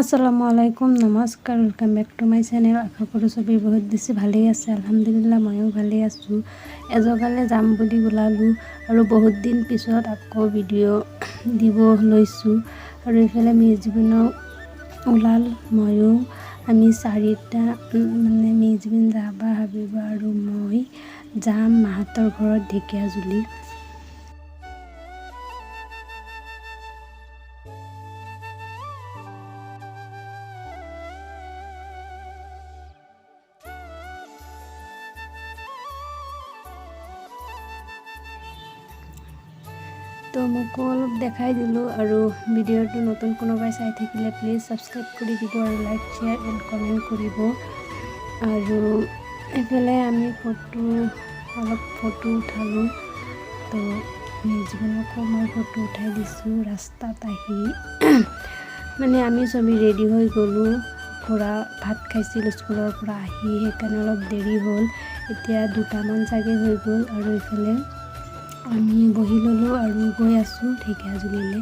আসসালামু আলাইকুম নমস্কাৰ welcome back to my channel আশা কৰোঁ সবেই বহুত বেছি ভালেই আছে আলহামদুলিল্লাহ ময়ো ভালেই আছোঁ এজগালে যাম বুলি ওলালোঁ আৰু বহুত দিন পিছত আকৌ ভিডিঅ' দিব লৈছোঁ আৰু এইফালে মিউজিবিনো ওলাল ময়ো আমি চাৰিটা মানে মিউজিবিন যাবা হাবিবা আৰু মই যাম মাহঁতৰ ঘৰত ঢেকীয়াজুলি তো মোকো অলপ দেখাই দিলোঁ আৰু ভিডিঅ'টো নতুন কোনোবাই চাই থাকিলে প্লিজ ছাবস্ক্ৰাইব কৰি দিব আৰু লাইক শ্বেয়াৰ এণ্ড কমেণ্ট কৰিব আৰু এইফালে আমি অলপ ফটো উঠালোঁ তো মিউজিকো মই ফটো উঠাই দিছোঁ ৰাস্তাত আহি মানে আমি চবেই ৰেডি হৈ গ'লোঁ পুৰা ভাত খাইছিলোঁ স্কুলৰ পৰা আহি সেইকাৰণে অলপ দেৰি হ'ল এতিয়া 2টামান চাগে হৈ গ'ল আৰু এইফালে আমি বহি ল'লোঁ আৰু গৈ আছোঁ ঢেকীয়াজুলিলৈ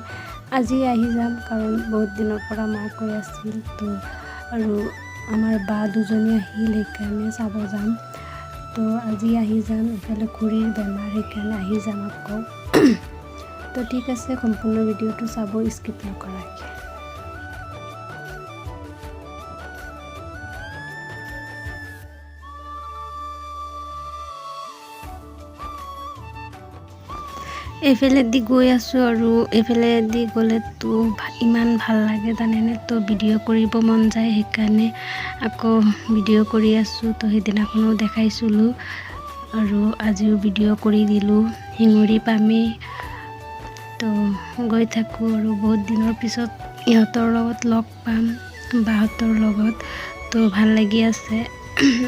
আজি আহি যাম কাৰণ বহুত দিনৰ পৰা মা কৈ আছিল তো আৰু আমাৰ বা দুজনী আহিল সেইকাৰণে চাব যাম তো আজি আহি যাম এইফালে খুৰীৰ বেমাৰ সেইকাৰণে আহি যাম আকৌ তো ঠিক আছে সম্পূৰ্ণ ভিডিঅ'টো চাব স্কিপ নকৰাকৈ এইফালে দি গৈ আছোঁ আৰু এইফালে দি গ'লেতো ইমান ভাল লাগে জানেনে তো ভিডিঅ' কৰিব মন যায় সেইকাৰণে আকৌ ভিডিঅ' কৰি আছোঁ তো সেইদিনাখনো দেখাইছিলোঁ আৰু আজিও ভিডিঅ' কৰি দিলোঁ শিঙৰি পামেই তো গৈ থাকোঁ আৰু বহুত দিনৰ পিছত ইহঁতৰ লগত লগ পাম বাহঁতৰ লগত তো ভাল লাগি আছে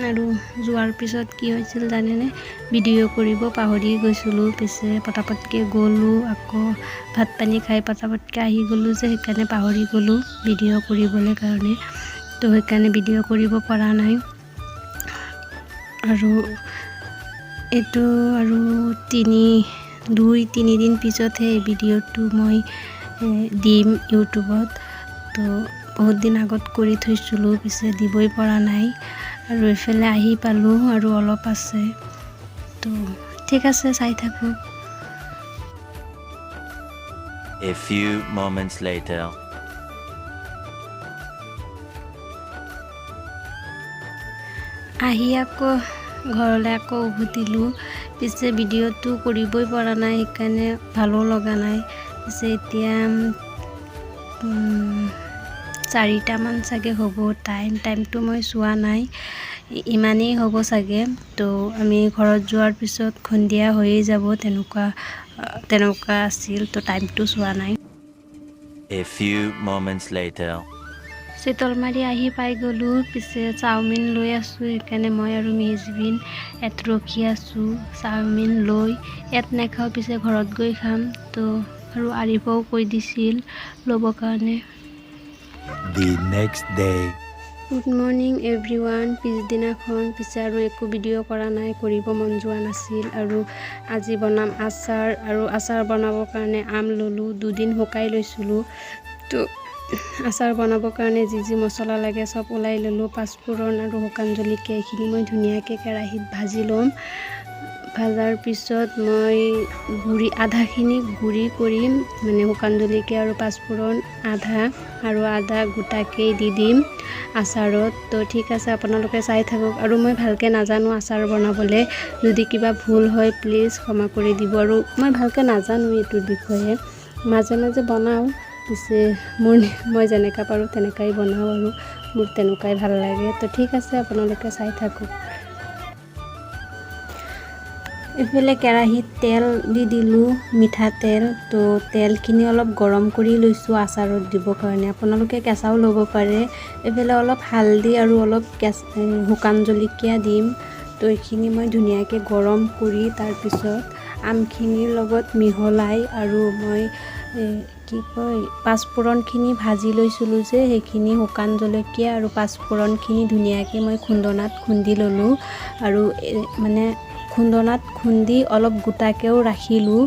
আৰু যোৱাৰ পিছত কি হৈছিল জানেনে ভিডিঅ' কৰিব পাহৰি গৈছিলোঁ পিছে পটাপটকৈ গ'লোঁ আকৌ ভাত পানী খাই পটাপটকৈ আহি গ'লোঁ যে সেইকাৰণে পাহৰি গ'লোঁ ভিডিঅ' কৰিবলৈ কাৰণে তো সেইকাৰণে ভিডিঅ' কৰিব পৰা নাই আৰু এইটো আৰু 2-3 দিন পিছতহে এই ভিডিঅ'টো মই দিম ইউটিউবত তো বহুত দিন আগত কৰি থৈছিলোঁ পিছে দিবই পৰা নাই আৰু এইফালে আহি পালোঁ আৰু অলপ আছে তো ঠিক আছে চাই থাকক A few moments later আহি আকৌ ঘৰলৈ আকৌ উভতিলোঁ পিছে ভিডিঅ'টো কৰিবই পৰা নাই সেইকাৰণে ভালো লগা নাই পিছে এতিয়া 4টামান চাগে হ'ব টাইমটো মই চোৱা নাই ইমানেই হ'ব চাগে তো আমি ঘৰত যোৱাৰ পিছত সন্ধিয়া হৈয়ে যাব তেনেকুৱা আছিল তো টাইমটো চোৱা নাই A few moments later Chitalmari আহি পাই গ'লোঁ পিছে চাওমিন লৈ আছোঁ সেইকাৰণে মই আৰু মিজবিন ইয়াত ৰখি আছোঁ চাওমিন লৈ ইয়াত নাখাওঁ পিছে ঘৰত গৈ খাম তো আৰু আৰিফাও কৈ দিছিল ল'বৰ কাৰণে The next day good morning everyone পিছদিনাখন পিছে আৰু একো ভিডিঅ' কৰা নাই কৰিব মন যোৱা নাছিল আৰু আজি বনাম আচাৰ আৰু আচাৰ বনাবৰ কাৰণে আম ল'লোঁ 2 দিন শুকাই লৈছিলোঁ তো আচাৰ বনাবৰ কাৰণে যি মছলা লাগে চব ওলাই ল'লোঁ পাঁচফোৰণ আৰু শুকান জলকীয়া এইখিনি মই ধুনীয়াকৈ কেৰাহীত ভাজি ল'ম ভাজাৰ পিছত মই আধাখিনি গুড়ি কৰিম মানে শুকান জলকীয়া আৰু পাঁচফোৰণ আদা গোটাকেই দি দিম আচাৰত তো ঠিক আছে আপোনালোকে চাই থাকক আৰু মই ভালকৈ নাজানো আচাৰ বনাবলৈ যদি কিবা ভুল হয় প্লিজ ক্ষমা কৰি দিব আৰু মই ভালকৈ নাজানো এইটোৰ বিষয়ে মাজে মাজে বনাওঁ পিছে মই যেনেকৈ পাৰোঁ তেনেকুৱাই বনাওঁ আৰু মোৰ তেনেকুৱাই ভাল লাগে তো ঠিক আছে আপোনালোকে চাই থাকক এইফালে কেৰাহীত তেল দি দিলোঁ মিঠাতেল তো তেলখিনি অলপ গৰম কৰি লৈছোঁ আচাৰত দিবৰ কাৰণে আপোনালোকে কেঁচাও ল'ব পাৰে এইফালে অলপ হালধি আৰু অলপ শুকান জলকীয়া দিম তো এইখিনি মই ধুনীয়াকৈ গৰম কৰি তাৰপিছত আমখিনিৰ লগত মিহলাই আৰু মই পাঁচফোৰণখিনি ভাজি লৈছিলোঁ যে সেইখিনি শুকান জলকীয়া আৰু পাঁচফোৰণখিনি ধুনীয়াকৈ মই খুন্দনাত খুন্দি ল'লোঁ আৰু মানে খুন্দনাত খুন্দি অলপ গোটাকৈও ৰাখিলোঁ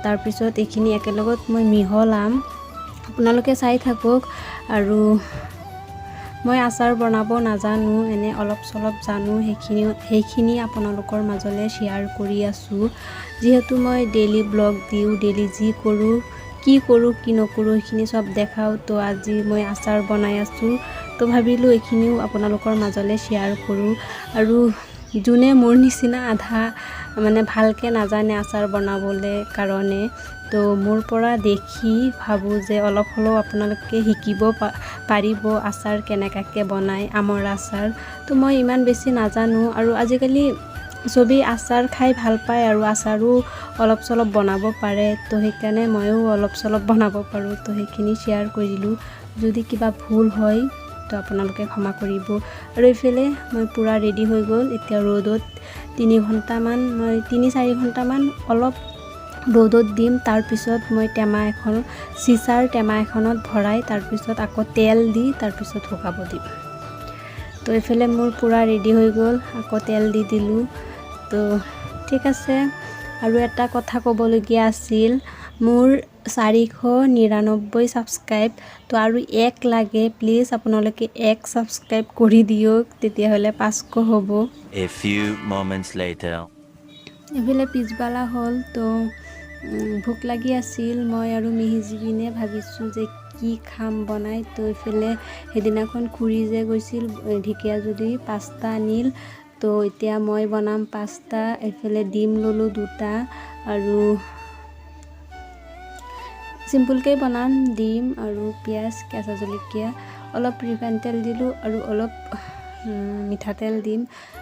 তাৰপিছত এইখিনি একেলগত মই মিহলাম আপোনালোকে চাই থাকক। আৰু মই আচাৰ বনাব নাজানো, এনে অলপ চলপ জানো, সেইখিনি আপোনালোকৰ মাজলৈ শ্বেয়াৰ কৰি আছোঁ। যিহেতু মই ডেইলি ব্লগ দিওঁ, ডেইলি যি কৰোঁ, কি নকৰোঁ সেইখিনি চব দেখাওঁ। তো আজি মই আচাৰ বনাই আছোঁ, তো ভাবিলোঁ এইখিনিও আপোনালোকৰ মাজলৈ শ্বেয়াৰ কৰোঁ। আৰু যোনে মোৰ নিচিনা আধা মানে ভালকৈ নাজানে আচাৰ বনাবলৈ কাৰণে, তো মোৰ পৰা দেখি ভাবোঁ যে অলপ হ'লেও আপোনালোকে শিকিব পাৰিব আচাৰ কেনেকুৱাকৈ বনায়, আমৰ আচাৰ। তো মই ইমান বেছি নাজানো, আৰু আজিকালি চবেই আচাৰ খাই ভাল পায় আৰু আচাৰো অলপ চলপ বনাব পাৰে। তো সেইকাৰণে ময়ো অলপ চলপ বনাব পাৰোঁ, তো সেইখিনি শ্বেয়াৰ কৰিলোঁ। যদি কিবা ভুল হয় তো আপোনালোকে ক্ষমা কৰিব। আৰু এইফালে মই পূৰা ৰেডি হৈ গ'ল। এতিয়া ৰ'দত 3-4 ঘণ্টামান অলপ ৰ'দত দিম। তাৰপিছত মই চিচাৰ টেমা এখনত ভৰাই তাৰপিছত আকৌ তেল দি তাৰপিছত শুকাব দিম। তো এইফালে মোৰ পূৰা ৰেডি হৈ গ'ল, আকৌ তেল দি দিলোঁ। তো ঠিক আছে। আৰু এটা কথা ক'বলগীয়া আছিল, মোৰ 499 ছাবস্ক্ৰাইব, তো আৰু 1 লাগে। প্লিজ আপোনালোকে 1 ছাবস্ক্ৰাইব কৰি দিয়ক, তেতিয়াহ'লে 500 হ'ব। A few moments later. এইফালে পিছবেলা হ'ল, তো ভোক লাগি আছিল। মই আৰু মিহিজীবিনে ভাবিছোঁ যে কি খাম বনাই। তো এইফালে সেইদিনাখন খুৰী যে গৈছিল ঢেকীয়াজুলি, পাস্তা আনিল। তো এতিয়া মই বনাম পাস্তা। এইফালে ডিম ল'লোঁ 2টা, আৰু চিম্পুলকৈ বনাম, ডিম আৰু পিঁয়াজ, কেঁচা জলকীয়া, অলপ ৰিফাইন তেল দিলোঁ আৰু অলপ মিঠাতেল দিম।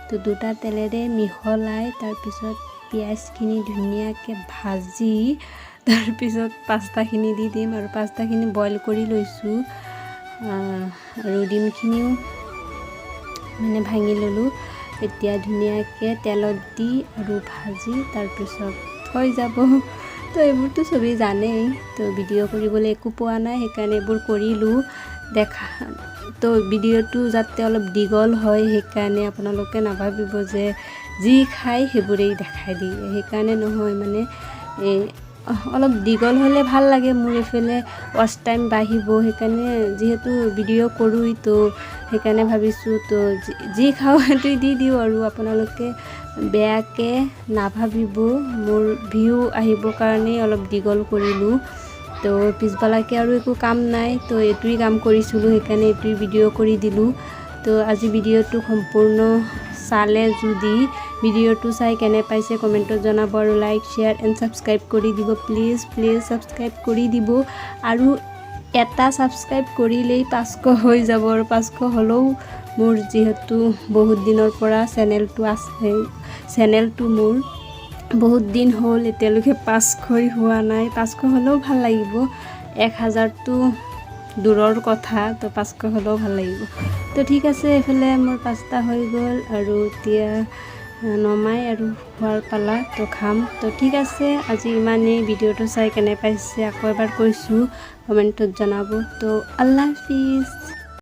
তো 2টা তেলেৰে মিহলাই তাৰপিছত পিঁয়াজখিনি ধুনীয়াকৈ ভাজি তাৰপিছত পাস্তাখিনি দি দিম। আৰু পাস্তাখিনি বইল কৰি লৈছোঁ, আৰু ডিমখিনিও মানে ভাঙি ল'লোঁ। এতিয়া ধুনীয়াকৈ তেলত দি আৰু ভাজি তাৰপিছত হৈ যাব। তো এইবোৰতো চবেই জানেই, তো ভিডিঅ' কৰিবলৈ একো পোৱা নাই, সেইকাৰণে এইবোৰ কৰিলোঁ তো ভিডিঅ'টো যাতে অলপ দীঘল হয়, সেইকাৰণে আপোনালোকে নাভাবিব যে যি খায় সেইবোৰেই দেখাই দিয়ে, সেইকাৰণে নহয়। মানে অলপ দীঘল হ'লে ভাল লাগে, মোৰ এইফালে ৱাচ টাইম বাঢ়িব। সেইকাৰণে যিহেতু ভিডিঅ' কৰোঁ, তো সেইকাৰণে ভাবিছোঁ তো যি খাওঁ সেইটোৱে দি দিওঁ। আৰু আপোনালোকে বেয়াকৈ নাভাবিব, মোৰ ভিউ আহিবৰ কাৰণেই অলপ দীঘল কৰিলোঁ। তো পিছবেলাকৈ আৰু একো কাম নাই, তো এইটোৱেই কাম কৰিছিলোঁ, সেইকাৰণে এইটোৱেই ভিডিঅ' কৰি দিলোঁ। তো আজি ভিডিঅ'টো সম্পূৰ্ণ চালে যদি ভিডিঅ'টো চাই কেনে পাইছে কমেণ্টত জনাব, আৰু লাইক, শ্বেয়াৰ এণ্ড ছাবস্ক্ৰাইব কৰি দিব। প্লিজ ছাবস্ক্ৰাইব কৰি দিব। আৰু এটা ছাবস্ক্ৰাইব কৰিলেই 500 হৈ যাব, আৰু 500 হ'লেও মোৰ যিহেতু বহুত দিনৰ পৰা চেনেলটো আছে, চেনেলটো মোৰ বহুত দিন হ'ল, এতিয়ালৈকে 500 হোৱা নাই। 500 হ'লেও ভাল লাগিব, 1000টো দূৰৰ কথা, তো 500 হ'লেও ভাল লাগিব। তো ঠিক আছে, এইফালে মোৰ পাস্তা হৈ গ'ল, আৰু এতিয়া নমাই আৰু খোৱাৰ পালা, তো খাম। তো ঠিক আছে, আজি ইমানেই। ভিডিঅ'টো চাই কেনে পাইছে আকৌ এবাৰ কৈছোঁ, কমেণ্টত জনাব। তো আল্লাহ হাফিজ।